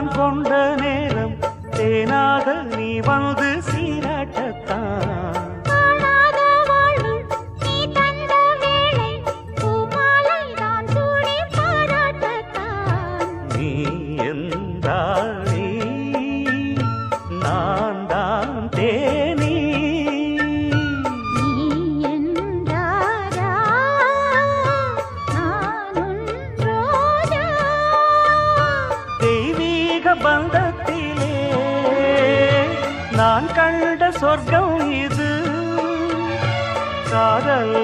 நான் கொண்ட நேரம் தேனாக நீ வந்து சீராட்டத்தான் நீ என்றாளே நான் தான் தேனி தெய்வீக பந்தத்திலே நான் கண்ட சொர்க்கம் இது காதல்